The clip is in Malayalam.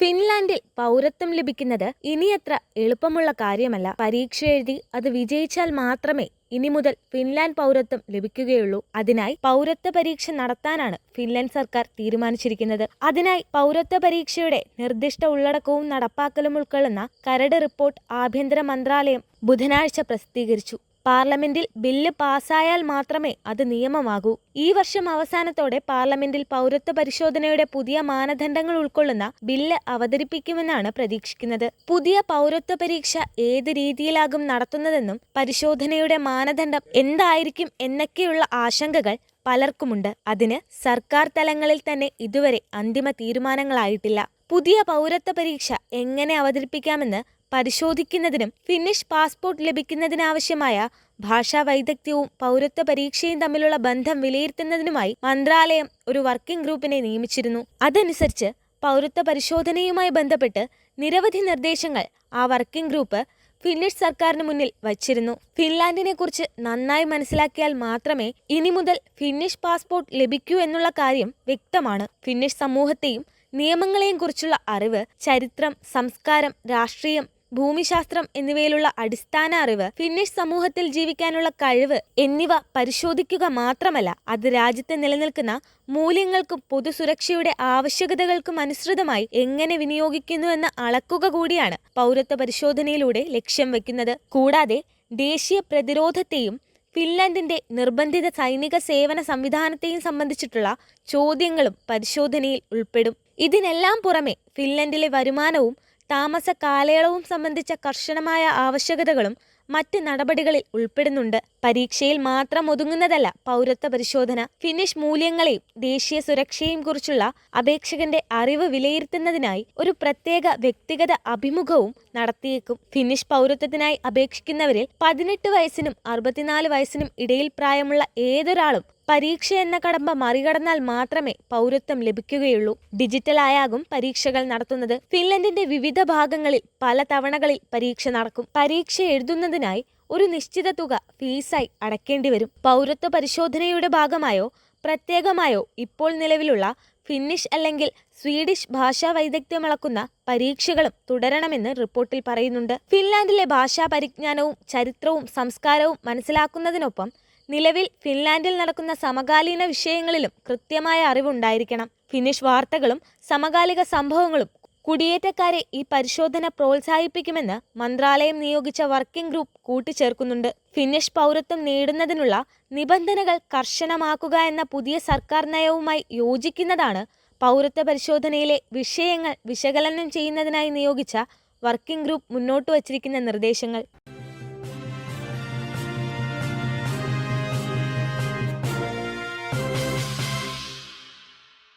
ഫിൻലാൻഡിൽ പൗരത്വം ലഭിക്കുന്നത് ഇനിയത്ര എളുപ്പമുള്ള കാര്യമല്ല. പരീക്ഷ എഴുതി അത് വിജയിച്ചാൽ മാത്രമേ ഇനി മുതൽ ഫിൻലാൻഡ് പൗരത്വം ലഭിക്കുകയുള്ളൂ. അതിനായി പൗരത്വ പരീക്ഷ നടത്താനാണ് ഫിൻലാൻഡ് സർക്കാർ തീരുമാനിച്ചിരിക്കുന്നത്. അതിനായി പൗരത്വ പരീക്ഷയുടെ നിർദ്ദിഷ്ട ഉള്ളടക്കവും നടപ്പാക്കലും ഉൾക്കൊള്ളുന്ന കരട് റിപ്പോർട്ട് ആഭ്യന്തര മന്ത്രാലയം ബുധനാഴ്ച പ്രസിദ്ധീകരിച്ചു. പാർലമെന്റിൽ ബില്ല് പാസായാൽ മാത്രമേ അത് നിയമമാകൂ. ഈ വർഷം അവസാനത്തോടെ പാർലമെന്റിൽ പൗരത്വ പരിശോധനയുടെ പുതിയ മാനദണ്ഡങ്ങൾ ഉൾക്കൊള്ളുന്ന ബില്ല് അവതരിപ്പിക്കുമെന്നാണ് പ്രതീക്ഷിക്കുന്നത്. പുതിയ പൗരത്വ പരീക്ഷ ഏത് രീതിയിലാകും നടത്തുന്നതെന്നും പരിശോധനയുടെ മാനദണ്ഡം എന്തായിരിക്കും എന്നൊക്കെയുള്ള ആശങ്കകൾ പലർക്കുമുണ്ട്. അതിന് സർക്കാർ തലങ്ങളിൽ തന്നെ ഇതുവരെ അന്തിമ തീരുമാനങ്ങളായിട്ടില്ല. പുതിയ പൗരത്വ പരീക്ഷ എങ്ങനെ അവതരിപ്പിക്കാമെന്ന് പരിശോധിക്കുന്നതിനും ഫിന്നിഷ് പാസ്പോർട്ട് ലഭിക്കുന്നതിനാവശ്യമായ ഭാഷാ വൈദഗ്ധ്യവും പൗരത്വ പരീക്ഷയും തമ്മിലുള്ള ബന്ധം വിലയിരുത്തുന്നതിനുമായി മന്ത്രാലയം ഒരു വർക്കിംഗ് ഗ്രൂപ്പിനെ നിയമിച്ചിരുന്നു. അതനുസരിച്ച് പൗരത്വ പരിശോധനയുമായി ബന്ധപ്പെട്ട് നിരവധി നിർദ്ദേശങ്ങൾ ആ വർക്കിംഗ് ഗ്രൂപ്പ് ഫിന്നിഷ് സർക്കാരിന് മുന്നിൽ വച്ചിരുന്നു. ഫിൻലാൻഡിനെ കുറിച്ച് നന്നായി മനസ്സിലാക്കിയാൽ മാത്രമേ ഇനി മുതൽ ഫിന്നിഷ് പാസ്പോർട്ട് ലഭിക്കൂ എന്നുള്ള കാര്യം വ്യക്തമാണ്. ഫിന്നിഷ് സമൂഹത്തെയും നിയമങ്ങളെയും കുറിച്ചുള്ള അറിവ്, ചരിത്രം, സംസ്കാരം, രാഷ്ട്രീയം, ഭൂമിശാസ്ത്രം എന്നിവയിലുള്ള അടിസ്ഥാന അറിവ്, ഫിന്നിഷ് സമൂഹത്തിൽ ജീവിക്കാനുള്ള കഴിവ് എന്നിവ പരിശോധിക്കുക മാത്രമല്ല, അത് രാജ്യത്ത് നിലനിൽക്കുന്ന മൂല്യങ്ങൾക്കും പൊതുസുരക്ഷയുടെ ആവശ്യകതകൾക്കും അനുസൃതമായി എങ്ങനെ വിനിയോഗിക്കുന്നു എന്ന് അളക്കുക കൂടിയാണ് പൗരത്വ പരിശോധനയിലൂടെ ലക്ഷ്യം വെക്കുന്നത്. കൂടാതെ ദേശീയ പ്രതിരോധത്തെയും ഫിൻലാൻഡിന്റെ നിർബന്ധിത സൈനിക സേവന സംവിധാനത്തെയും സംബന്ധിച്ചിട്ടുള്ള ചോദ്യങ്ങളും പരിശോധനയിൽ ഉൾപ്പെടും. ഇതിനെല്ലാം പുറമെ ഫിൻലാൻഡിലെ വരുമാനവും താമസ കാലയളവും സംബന്ധിച്ച കർശനമായ ആവശ്യകതകളും മറ്റ് നടപടികളിൽ ഉൾപ്പെടുന്നുണ്ട്. പരീക്ഷയിൽ മാത്രം ഒതുങ്ങുന്നതല്ല പൗരത്വ പരിശോധന. ഫിന്നിഷ് മൂല്യങ്ങളെയും ദേശീയ സുരക്ഷയെയും കുറിച്ചുള്ള അപേക്ഷകന്റെ അറിവ് വിലയിരുത്തുന്നതിനായി ഒരു പ്രത്യേക വ്യക്തിഗത അഭിമുഖവും നടത്തിയേക്കും. ഫിന്നിഷ് പൗരത്വത്തിനായി അപേക്ഷിക്കുന്നവരിൽ 18 വയസ്സിനും 64 വയസ്സിനും ഇടയിൽ പ്രായമുള്ള ഏതൊരാളും പരീക്ഷ എന്ന കടമ്പ മറികടന്നാൽ മാത്രമേ പൗരത്വം ലഭിക്കുകയുള്ളൂ. ഡിജിറ്റലായാകും പരീക്ഷകൾ നടത്തുന്നത്. ഫിൻലൻഡിന്റെ വിവിധ ഭാഗങ്ങളിൽ പല തവണകളിൽ പരീക്ഷ നടക്കും. പരീക്ഷ എഴുതുന്നതിനായി ഒരു നിശ്ചിത തുക ഫീസായി അടയ്ക്കേണ്ടി വരും. പൗരത്വ പരിശോധനയുടെ ഭാഗമായോ പ്രത്യേകമായോ ഇപ്പോൾ നിലവിലുള്ള ഫിന്നിഷ് അല്ലെങ്കിൽ സ്വീഡിഷ് ഭാഷാ വൈദഗ്ധ്യം അളക്കുന്ന പരീക്ഷകളും തുടരണമെന്ന് റിപ്പോർട്ടിൽ പറയുന്നുണ്ട്. ഫിൻലാൻഡിലെ ഭാഷാ പരിജ്ഞാനവും ചരിത്രവും സംസ്കാരവും മനസ്സിലാക്കുന്നതിനൊപ്പം നിലവിൽ ഫിൻലാൻഡിൽ നടക്കുന്ന സമകാലീന വിഷയങ്ങളിലും കൃത്യമായ അറിവുണ്ടായിരിക്കണം. ഫിന്നിഷ് വാർത്തകളും സമകാലിക സംഭവങ്ങളും കുടിയേറ്റക്കാരെ ഈ പരിശോധന പ്രോത്സാഹിപ്പിക്കുമെന്ന് മന്ത്രാലയം നിയോഗിച്ച വർക്കിംഗ് ഗ്രൂപ്പ് കൂട്ടിച്ചേർക്കുന്നുണ്ട്. ഫിന്നിഷ് പൗരത്വം നേടുന്നതിനുള്ള നിബന്ധനകൾ കർശനമാക്കുക എന്ന പുതിയ സർക്കാർ നയവുമായി യോജിക്കുന്നതാണ് പൗരത്വ പരിശോധനയിലെ വിഷയങ്ങൾ വിശകലനം ചെയ്യുന്നതിനായി നിയോഗിച്ച വർക്കിംഗ് ഗ്രൂപ്പ് മുന്നോട്ട് വച്ചിരിക്കുന്ന നിർദ്ദേശങ്ങൾ.